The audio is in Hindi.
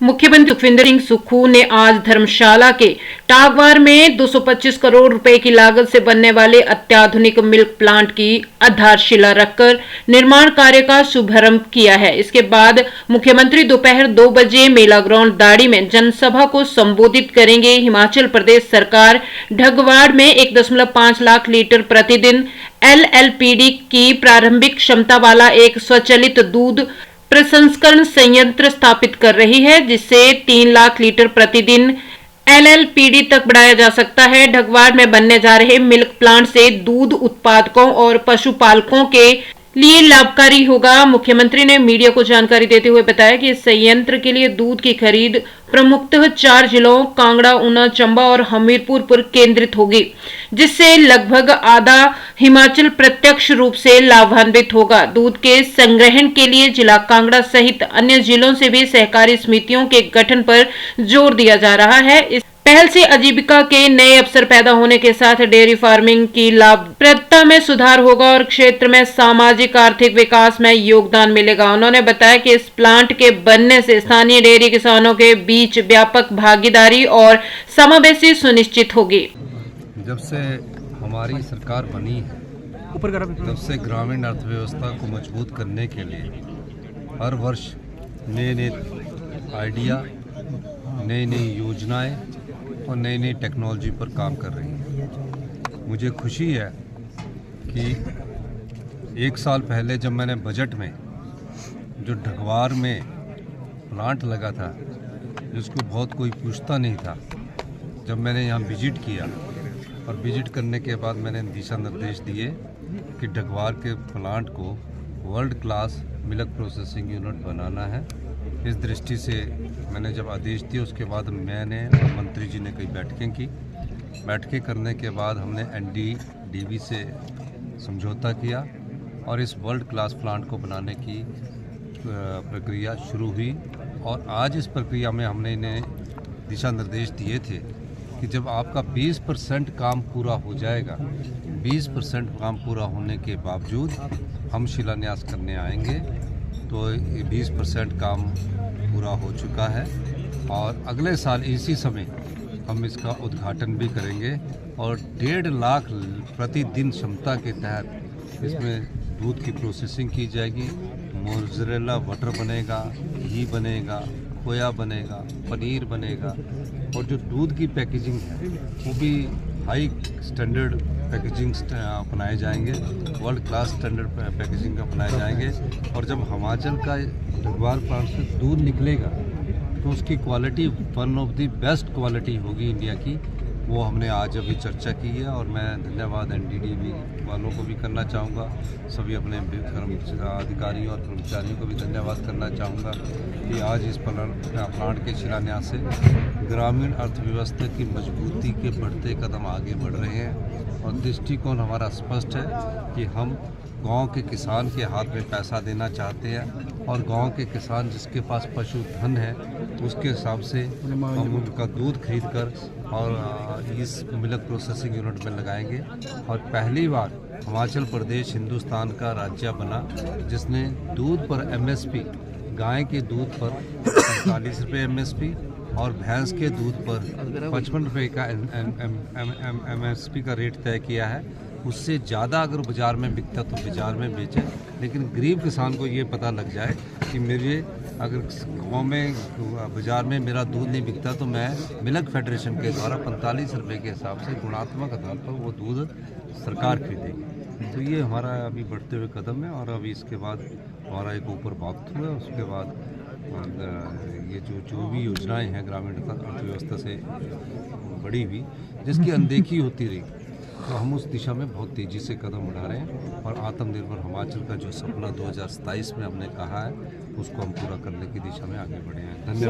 मुख्यमंत्री सुखविंदर सिंह सुक्खू ने आज धर्मशाला के टागवार में 225 करोड़ रुपए की लागत से बनने वाले अत्याधुनिक मिल्क प्लांट की आधारशिला रखकर निर्माण कार्य का शुभारंभ किया है। इसके बाद मुख्यमंत्री दोपहर 2 बजे मेला ग्राउंड दाड़ी में जनसभा को संबोधित करेंगे। हिमाचल प्रदेश सरकार ढगवाड़ में 1.5 लाख लीटर प्रतिदिन LLPD की प्रारंभिक क्षमता वाला एक स्वचालित दूध प्रसंस्करण संयंत्र स्थापित कर रही है, जिससे 3 लाख लीटर प्रतिदिन LLPD तक बढ़ाया जा सकता है। ढगवाड़ में बनने जा रहे मिल्क प्लांट से दूध उत्पादकों और पशुपालकों के लिए लाभकारी होगा। मुख्यमंत्री ने मीडिया को जानकारी देते हुए बताया कि इस संयंत्र के लिए दूध की खरीद प्रमुखतः 4 जिलों कांगड़ा, ऊना, चंबा और हमीरपुर पर केंद्रित होगी, जिससे लगभग आधा हिमाचल प्रत्यक्ष रूप से लाभान्वित होगा। दूध के संग्रहण के लिए जिला कांगड़ा सहित अन्य जिलों से भी सहकारी समितियों के गठन पर जोर दिया जा रहा है। इस पहल से आजीविका के नए अवसर पैदा होने के साथ डेयरी फार्मिंग की लाभप्रदता में सुधार होगा और क्षेत्र में सामाजिक आर्थिक विकास में योगदान मिलेगा। उन्होंने बताया कि इस प्लांट के बनने से स्थानीय डेयरी किसानों के बीच व्यापक भागीदारी और समावेशी सुनिश्चित होगी। जब से हमारी सरकार बनी है, तब से ग्रामीण अर्थव्यवस्था को मजबूत करने के लिए हर वर्ष नए आइडिया, नई योजनाएं और नई टेक्नोलॉजी पर काम कर रही है। मुझे खुशी है कि 1 साल पहले जब मैंने बजट में जो ढगवार में प्लांट लगा था, जिसको बहुत कोई पूछता नहीं था, जब मैंने यहाँ विजिट किया और विजिट करने के बाद मैंने दिशा निर्देश दिए कि ढगवार के प्लांट को world class milk processing unit बनाना है। इस दृष्टि से मैंने जब आदेश दिए, उसके बाद मैंने और मंत्री जी ने कई बैठकें की। बैठकें करने के बाद हमने NDDB से समझौता किया और इस वर्ल्ड क्लास प्लांट को बनाने की प्रक्रिया शुरू हुई। और आज इस प्रक्रिया में हमने इन्हें दिशा निर्देश दिए थे कि जब आपका 20% काम पूरा हो जाएगा, 20% काम पूरा होने के बावजूद हम शिलान्यास करने आएंगे। तो 20% काम पूरा हो चुका है और अगले साल इसी समय हम इसका उद्घाटन भी करेंगे और 1.5 लाख प्रतिदिन क्षमता के तहत इसमें दूध की प्रोसेसिंग की जाएगी। मोज़रेला बटर बनेगा, घी बनेगा, खोया बनेगा, पनीर बनेगा और जो दूध की पैकेजिंग है वो भी हाई स्टैंडर्ड पैकेजिंग अपनाए जाएंगे, वर्ल्ड क्लास स्टैंडर्ड पैकेजिंग अपनाए जाएंगे। और जब हिमाचल का ढगवार प्लांट से दूध निकलेगा तो उसकी quality one of the best quality होगी इंडिया की। वो हमने आज अभी चर्चा की है और मैं धन्यवाद NDDB वालों को भी करना चाहूँगा, सभी अपने अधिकारियों और कर्मचारियों को भी धन्यवाद करना चाहूँगा कि आज इस प्लांट के शिलान्यास से ग्रामीण अर्थव्यवस्था की मजबूती के बढ़ते कदम आगे बढ़ रहे हैं। और दृष्टिकोण हमारा स्पष्ट है कि हम गांव के किसान के हाथ में पैसा देना चाहते हैं और गांव के किसान जिसके पास पशुधन है उसके हिसाब से हम उनका दूध खरीद कर और इस मिल्क प्रोसेसिंग यूनिट में लगाएंगे। और पहली बार हिमाचल प्रदेश हिंदुस्तान का राज्य बना जिसने दूध पर MSP, गाय के दूध पर 45 रुपये MSP और भैंस के दूध पर 55 रुपये का MSP का रेट तय किया है। उससे ज़्यादा अगर बाज़ार में बिकता तो बाज़ार में बेचें, लेकिन गरीब किसान को ये पता लग जाए कि मेरे अगर गाँव में बाज़ार में मेरा दूध नहीं बिकता तो मैं मिल्क फेडरेशन के द्वारा 45 रुपये के हिसाब से गुणात्मक आधार पर वो दूध सरकार खरीदेगी। तो ये हमारा अभी बढ़ते हुए कदम है और अभी इसके बाद हमारा एक ऊपर वक्त हुआ, उसके बाद ये जो भी योजनाएं हैं ग्रामीण अर्थव्यवस्था से बड़ी हुई, जिसकी अनदेखी होती रही, तो हम उस दिशा में बहुत तेज़ी से कदम बढ़ा रहे हैं। और आत्मनिर्भर हिमाचल का जो सपना 2027 में हमने कहा है उसको हम पूरा करने की दिशा में आगे बढ़े हैं। धन्यवाद।